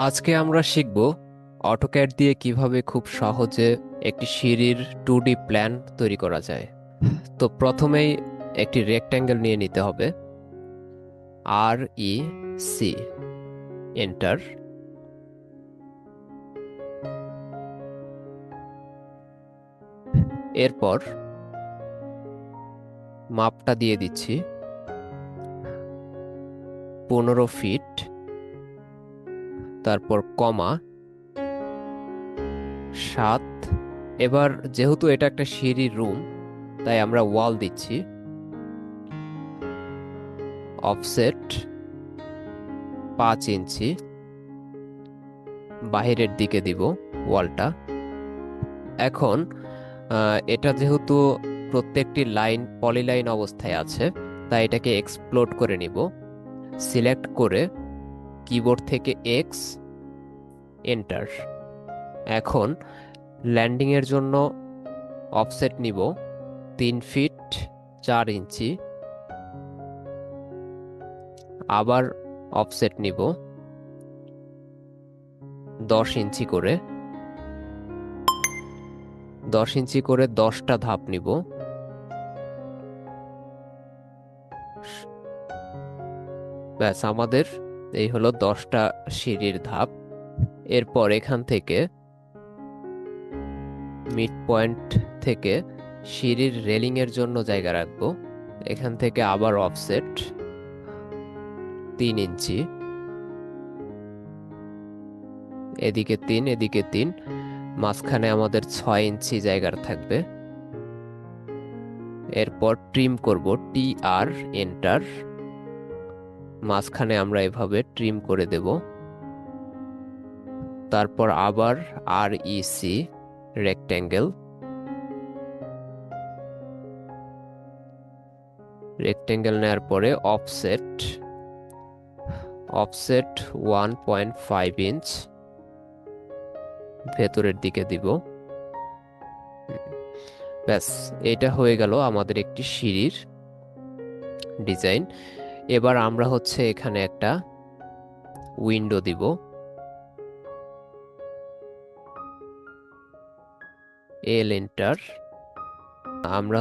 আজকে আমরা শিখব অটোক্যাড দিয়ে কিভাবে খুব সহজে একটি সিঁড়ির 2D প্ল্যান তৈরি করা যায়। তো প্রথমেই একটি রেক্ট্যাঙ্গেল নিয়ে নিতে হবে। REC, enter. এরপর মাপটা দিয়ে দিচ্ছি 15 ফিট, তারপর কমা 7। এবার যেহেতু এটা একটা সিঁড়ির রুম, তাই আমরা ওয়াল দিচ্ছি। অফসেট 5 ইঞ্চি, বাহিরের দিকে দিব ওয়ালটা। এখন এটা যেহেতু প্রত্যেকটি লাইন পলিলাইন অবস্থায় আছে, তাই এটাকে এক্সপ্লোড করে নিব। সিলেক্ট করে কিবোর্ড থেকে এক্স, এন্টার। এখন ল্যান্ডিং এর জন্য অফসেট নিব 3 ফিট 4 ইঞ্চি, আবার অফসেট নিব 10 ইঞ্চি করে। 10 ইঞ্চি করে 10টা ধাপ নিব। ব্যাস, আমাদের এই হলো 10টা সিঁড়ির ধাপ। এরপর এখান থেকে মিড পয়েন্ট থেকে সিঁড়ির রেলিং এর জন্য জায়গা রাখবো। এখান থেকে আবার অফসেট 3 ইঞ্চি, এদিকে 3 এদিকে 3, মাঝখানে আমাদের 6 ইঞ্চি জায়গার থাকবে। এরপর ট্রিম করব, TR, এন্টার। মাঝখানে আমরা এভাবে ট্রিম করে দেব। তারপর আবার REC, রেক্ট্যাঙ্গেল। রেক্ট্যাঙ্গেল নেওয়ার পরে অফসেট 1.5 ইঞ্চ ভেতরের দিকে দিব। ব্যাস, এটা হয়ে গেল আমাদের একটি সিঁড়ির ডিজাইন। এবার আমরা এখানে একটা উইন্ডো দিব। এল, এন্টার। আমরা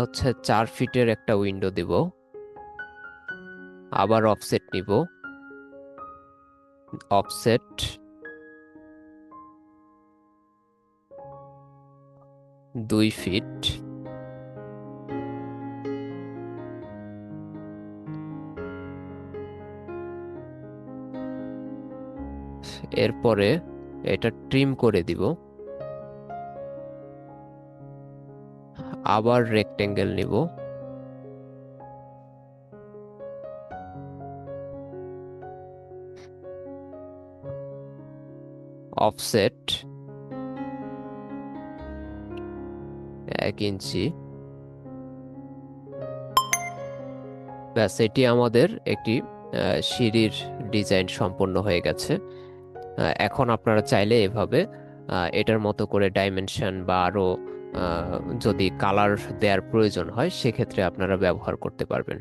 4 ফিটের একটা উইন্ডো দিব। আবার অফসেট নিব, অফসেট 2 ফিট। এরপরে এটা ট্রিম করে দিব। আবার রেক্ট্যাঙ্গেল নিব। অফসেট 1 ইঞ্চি। ব্যাস, এটি আমাদের একটি সিঁড়ির ডিজাইন সম্পন্ন হয়ে গেছে। এখন আপনারা চাইলে এভাবে এটার মতো করে ডাইমেনশন বা আরো যদি কালার দেওয়ার প্রয়োজন হয়, সেক্ষেত্রে আপনারা ব্যবহার করতে পারবেন।